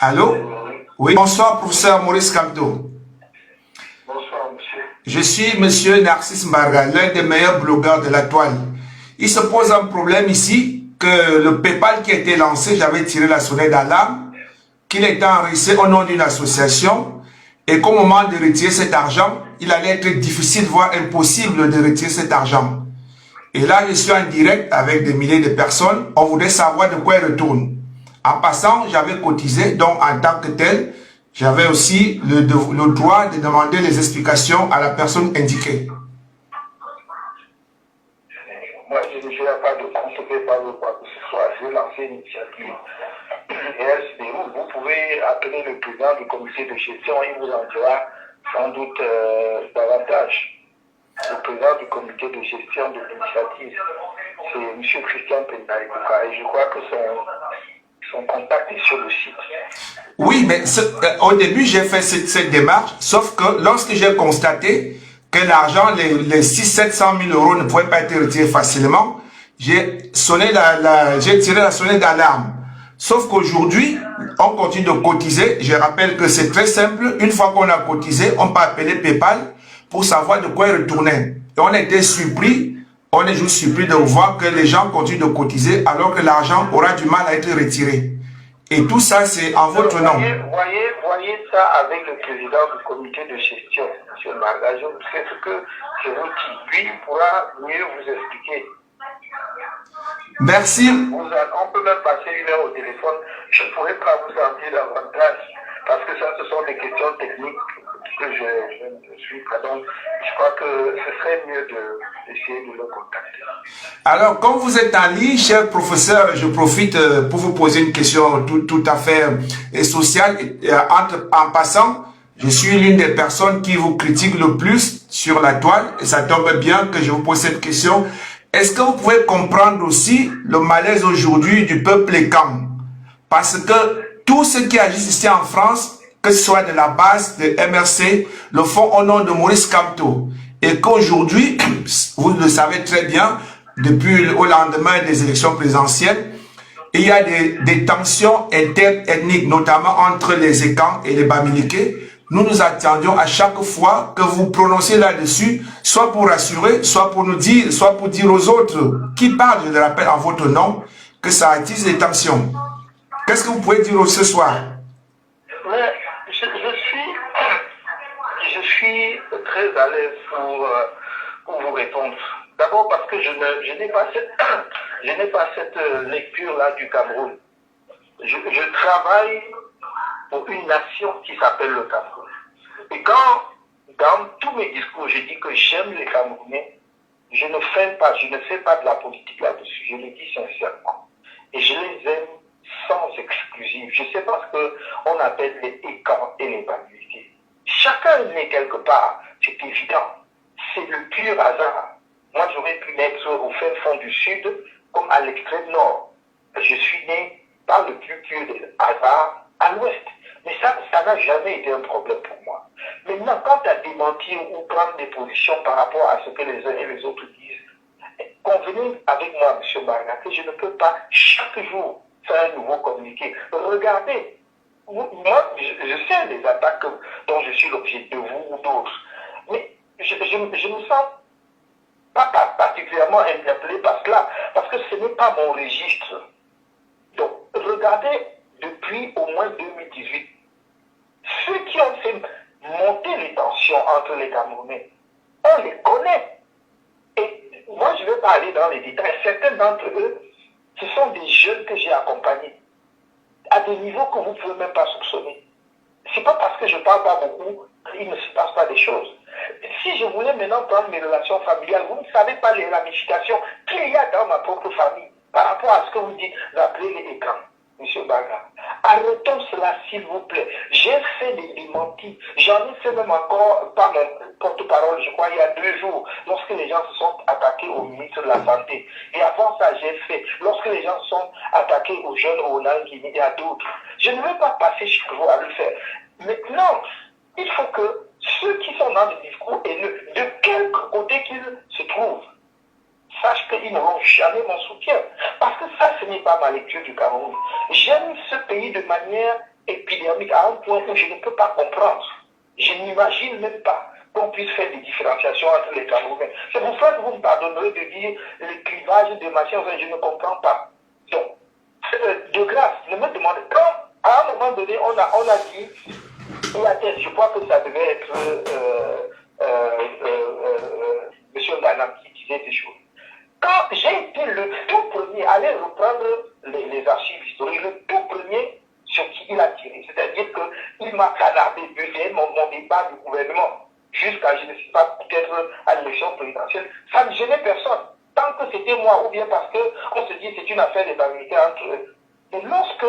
Allô? Oui. Bonsoir, professeur Maurice Kamto. Bonsoir, monsieur. Je suis monsieur Narcisse Mbarga, l'un des meilleurs blogueurs de la toile. Il se pose un problème ici, que le PayPal qui a été lancé, j'avais tiré la sonnette d'alarme, qu'il était enregistré au nom d'une association, et qu'au moment de retirer cet argent, il allait être difficile, voire impossible de retirer cet argent. Et là, je suis en direct avec des milliers de personnes. On voudrait savoir de quoi il retourne. En passant, j'avais cotisé, donc en tant que tel, j'avais aussi le droit de demander les explications à la personne indiquée. Moi, je ne ferai pas de compte PayPal ou quoi que ce soit. Je vais lancer une initiative. Et elle se déroule. Vous pouvez appeler le président du comité de gestion. Il vous en dira sans doute davantage. Le président du comité de gestion de l'initiative, c'est M. Christian Pendaïkouka. Et je crois que son contact est sur le site. Oui, mais au début, j'ai fait cette démarche, sauf que lorsque j'ai constaté que l'argent, les 600 000 euros ne pouvaient pas être retirés facilement, j'ai tiré la sonnette d'alarme. Sauf qu'aujourd'hui, on continue de cotiser. Je rappelle que c'est très simple. Une fois qu'on a cotisé, on peut appeler PayPal pour savoir de quoi il retournait. Et on était surpris, on est juste surpris de voir que les gens continuent de cotiser alors que l'argent aura du mal à être retiré. Et tout ça, c'est en votre nom. Voyez ça avec le président du comité de gestion, M. Marga. C'est ce que je vous dis. Lui, il pourra mieux vous expliquer. Merci. On peut même passer une heure au téléphone. Je ne pourrais pas vous en dire davantage. Parce que ça, ce sont des questions techniques que je suis. Donc, je crois que ce serait mieux d'essayer de le contacter. Alors, comme vous êtes en ligne, cher professeur, je profite pour vous poser une question tout à fait sociale. En passant, je suis l'une des personnes qui vous critique le plus sur la toile. Et ça tombe bien que je vous pose cette question. Est-ce que vous pouvez comprendre aussi le malaise aujourd'hui du peuple Ekam? Parce que tous ceux qui agissent ici en France, que ce soit de la base de MRC, le font au nom de Maurice Kamto. Et qu'aujourd'hui, vous le savez très bien, depuis au lendemain des élections présidentielles, il y a des tensions interethniques, notamment entre les Ekans et les Bamileke. Nous nous attendions à chaque fois que vous prononciez là-dessus, soit pour rassurer, soit pour nous dire, soit pour dire aux autres qui parlent, je le rappelle en votre nom, que ça attise les tensions. Qu'est-ce que vous pouvez dire ce soir? Mais je suis très à l'aise pour vous répondre. D'abord parce que je n'ai pas cette lecture-là du Cameroun. Je travaille pour une nation qui s'appelle le Cameroun. Et quand, dans tous mes discours, je dis que j'aime les Camerounais, je ne fais pas de la politique là-dessus, je le dis sincèrement. Et je les aime sans exclusive. Je sais pas ce qu'on appelle les Ekans et les Bamileke. Chacun est né quelque part, c'est évident. C'est le pur hasard. Moi, j'aurais pu naître au fin fond du sud, comme à l'extrême nord. Je suis né par le plus pur des hasards à l'ouest. Mais ça n'a jamais été un problème pour moi. Maintenant, quant à démentir ou prendre des positions par rapport à ce que les uns et les autres disent, convenez avec moi, M. Marga, que je ne peux pas chaque jour faire un nouveau communiqué. Regardez, moi, je sais les attaques dont je suis l'objet de vous ou d'autres, mais je me sens pas particulièrement interpellé par cela, parce que ce n'est pas mon registre. Donc, regardez, depuis au moins 2018, ceux qui ont fait monter les tensions entre les Camerounais, on les connaît. Et moi, je ne vais pas aller dans les détails. Certains d'entre eux, ce sont des jeunes que j'ai accompagnés à des niveaux que vous ne pouvez même pas soupçonner. Ce n'est pas parce que je ne parle pas beaucoup qu'il ne se passe pas des choses. Si je voulais maintenant prendre mes relations familiales, vous ne savez pas les ramifications qu'il y a dans ma propre famille par rapport à ce que vous dites d'appeler les écrans, M. Baga. Arrêtons cela, s'il vous plaît. J'ai fait des démentis. J'en ai fait même encore par mon porte-parole, je crois, il y a 2 jours, lorsque les gens se sont attaqués au ministre de la Santé. Et avant ça, j'ai fait, lorsque les gens se sont attaqués aux jeunes au Nangini et à d'autres. Je ne vais pas passer chaque jour à le faire. Maintenant, il faut que ceux qui sont dans le discours haineux, de quelque côté qu'ils se trouvent, sachent qu'ils n'auront jamais mon soutien. Parce que ça, ce n'est pas ma lecture du Cameroun. J'aime ce pays de manière épidermique à un point où je ne peux pas comprendre. Je n'imagine même pas qu'on puisse faire des différenciations entre les Camerounais. C'est pour ça que vous me pardonnerez de dire le clivage de machin, je ne comprends pas. Donc, de grâce, ne me demandez pas. À un moment donné, on a dit, je crois que ça devait être M. Nganam qui disait ces choses. Quand j'ai été le tout premier à aller reprendre les archives historiques, le tout premier sur qui il a tiré, c'est-à-dire qu'il m'a canardé mon débat du gouvernement jusqu'à, je ne sais pas, peut-être à l'élection présidentielle, ça ne gênait personne. Tant que c'était moi, ou bien parce qu'on se dit c'est une affaire des militaires entre eux. Et lorsque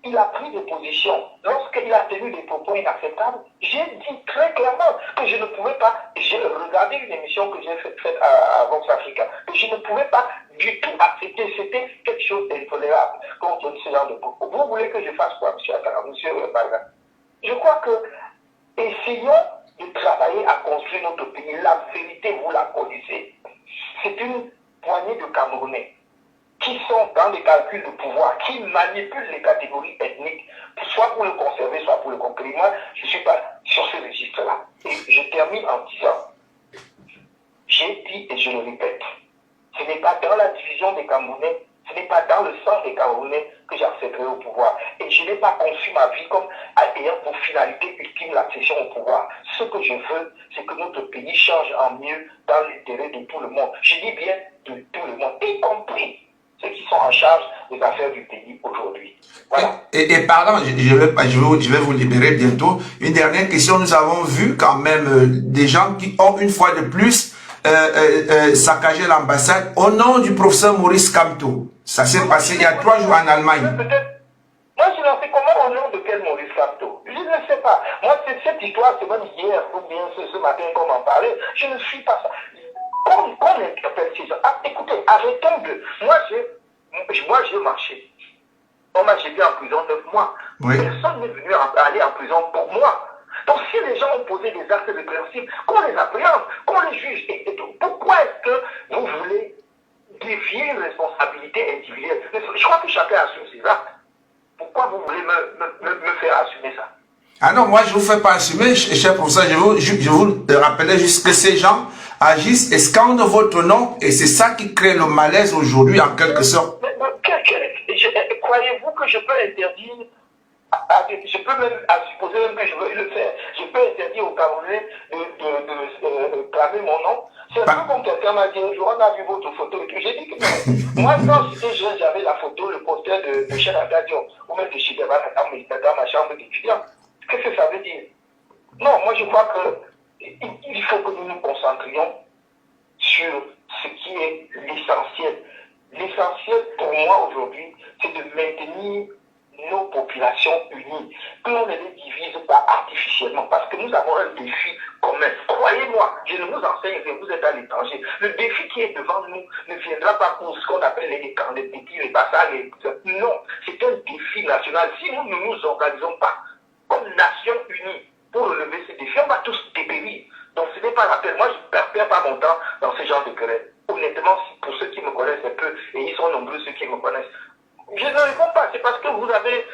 il a pris des positions, lorsqu'il a tenu des propos inacceptables, j'ai dit très clairement que je ne pouvais pas, j'ai regardé une émission que j'ai faite à Vox Africa, que je ne pouvais pas du tout accepter, c'était quelque chose d'intolérable contre ce genre de propos. Vous voulez que je fasse quoi, monsieur Barga? Je crois que essayons de travailler à construire notre pays. La vérité, vous la connaissez. C'est une poignée de Camerounais qui sont dans des calculs de pouvoir, qui manipulent les catégories ethniques, soit pour le conserver, soit pour le conquérir. Moi, je ne suis pas sur ce registre-là. Et je termine en disant, j'ai dit et je le répète, ce n'est pas dans la division des Camerounais, ce n'est pas dans le sang des Camerounais que j'accéderai au pouvoir. Et je n'ai pas conçu ma vie comme ayant pour finalité ultime l'accession au pouvoir. Ce que je veux, c'est que notre pays change en mieux dans l'intérêt de tout le monde. Je dis bien de tout le monde, y compris ceux qui sont en charge des affaires du pays aujourd'hui. Voilà. Et pardon, je vais vous libérer bientôt. Une dernière question. Nous avons vu quand même des gens qui ont une fois de plus saccagé l'ambassade au nom du professeur Maurice Kamto. Ça s'est passé il y a 3 jours en Allemagne. Moi, je n'en sais comment au nom de quel Maurice Kamto. Je ne sais pas. Moi, cette histoire, c'est même hier ou bien ce matin qu'on m'en parlait. Je ne suis pas ça. Qu'on interpelle ces gens. Ah, écoutez, arrêtons de... Moi, j'ai marché. On m'a jeté en prison 9 mois. Oui. Personne n'est venu aller en prison pour moi. Donc, si les gens ont posé des actes de principe, qu'on les appréhende, qu'on les juge, et tout. Pourquoi est-ce que vous voulez dévier une responsabilité individuelle? Je crois que chacun assume ses actes. Pourquoi vous voulez me faire assumer ça? Ah non, moi je ne vous fais pas assumer, cher professeur, je vous rappelais juste que ces gens agissent et scandent votre nom et c'est ça qui crée le malaise aujourd'hui en quelque sorte. Croyez-vous que je peux interdire, je peux même supposer même que je veux le faire, je peux interdire aux Camerounais de clamer mon nom? C'est un peu comme quelqu'un m'a dit un jour, on a vu votre photo et tout. J'ai dit que non. Moi, quand j'étais jeune, j'avais la photo, le poster de Cheikh Anta Diop, ou même de Chideba dans ma chambre d'étudiant. Qu'est-ce que ça veut dire? Non, moi je crois qu'il faut que nous nous concentrions sur ce qui est l'essentiel. L'essentiel pour moi aujourd'hui, c'est de maintenir nos populations unies, que l'on ne les divise pas artificiellement, parce que nous avons un défi commun. Croyez-moi, je ne vous enseigne que vous êtes à l'étranger. Le défi qui est devant nous ne viendra pas pour ce qu'on appelle les petits, les basses, non, c'est un défi national. Si nous ne nous organisons pas comme nation unie pour relever ces défis, on va tous dépérir. Donc ce n'est pas la peine. Moi, je ne perds pas mon temps dans ce genre de querelles. Honnêtement, pour ceux qui me connaissent un peu, et ils sont nombreux ceux qui me connaissent, je ne réponds pas. C'est parce que vous m'avez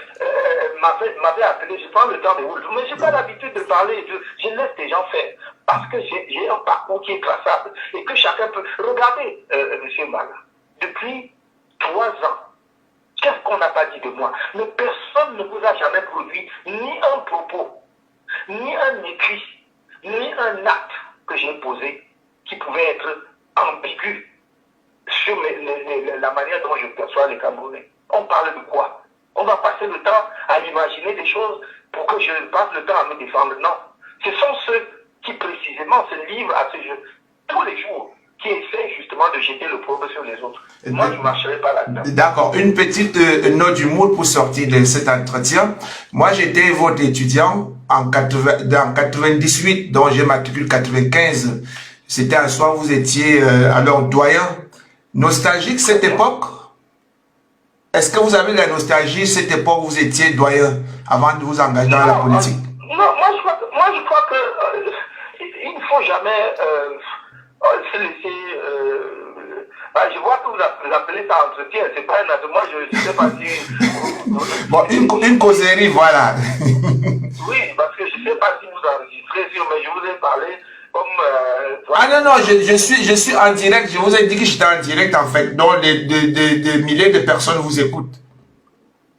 appelé, je prends le temps de vous le dire. Mais je n'ai pas l'habitude de parler, je laisse les gens faire. Parce que j'ai un parcours qui est traçable et que chacun peut... Regardez, M. Maga, depuis 3 ans, qu'est-ce qu'on n'a pas dit de moi? Mais personne ne vous a jamais produit ni un propos, ni un écrit, ni un acte que j'ai posé qui pouvait être ambigu sur la manière dont je perçois les Camerounais. On parle de quoi? On va passer le temps à imaginer des choses pour que je passe le temps à me défendre. Non. Ce sont ceux qui précisément se livrent à ce jeu tous les jours, qui essayent justement de jeter le pauvre sur les autres. Moi, je ne marcherai pas là-dedans. D'accord. Une petite note d'humour pour sortir de cet entretien. Moi, j'étais votre étudiant en 98, dont j'ai matriculé 95. C'était un soir, vous étiez alors doyen. Nostalgique cette époque? Est-ce que vous avez la nostalgie cette époque où vous étiez doyen avant de vous engager dans la politique? Non, moi je crois que il ne faut jamais se laisser Ah, je vois que vous appelez ça entretien, c'est pas un moi je sais pas si... Bon, une causerie, voilà. Oui, parce que je sais pas si vous enregistrez, mais je vous ai parlé comme... Ah non, non, je suis en direct, je vous ai dit que j'étais en direct en fait, donc des milliers de personnes vous écoutent.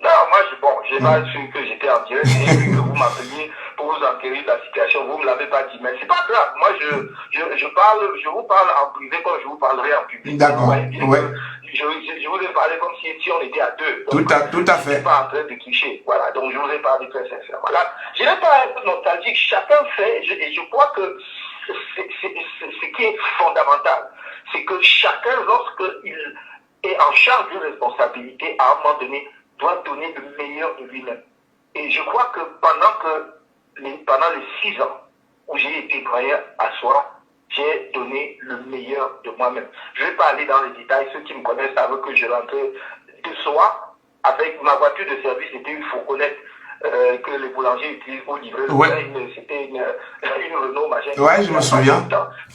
Non, moi, je n'ai pas su que j'étais en direct, j'ai vu que vous m'appeliez pour vous enquérir de la situation, vous ne me l'avez pas dit, mais c'est pas grave, moi je vous parle en privé comme je vous parlerai en public. D'accord, ouais. Je vous ai parlé comme si on était à deux. Donc, tout à fait. Je ne suis pas en train de clicher, voilà, donc je vous ai parlé très sincèrement. Là, je n'ai pas un peu nostalgique, chacun fait, et je crois que ce qui est fondamental, c'est que chacun, lorsqu'il est en charge d'une responsabilité, à un moment donné, doit donner le meilleur de lui-même. Et je crois que pendant les 6 ans où j'ai été croyant à soi, j'ai donné le meilleur de moi-même. Je ne vais pas aller dans les détails, ceux qui me connaissent savent que je rentrais de soi avec ma voiture de service, c'était une fourgonnette que les boulangers utilisent pour livrer le pain, c'était une Renault machin. Ouais, je me souviens.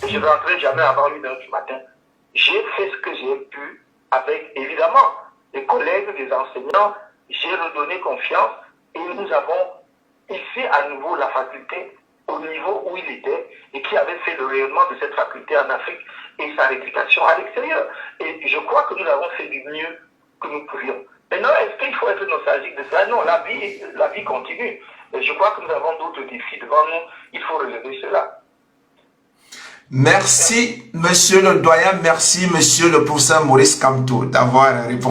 Et je ne rentrais jamais avant 1h du matin. J'ai fait ce que j'ai pu avec, évidemment, les collègues, les enseignants, j'ai redonné confiance et nous avons hissé à nouveau la faculté au niveau où il était et qui avait fait le rayonnement de cette faculté en Afrique et sa réputation à l'extérieur. Et je crois que nous avons fait du mieux que nous pouvions. Maintenant, est-ce qu'il faut être nostalgique de ça? Non, la vie continue. Et je crois que nous avons d'autres défis devant nous. Il faut relever cela. Merci, monsieur le doyen. Merci, monsieur le professeur Maurice Kamto, d'avoir répondu.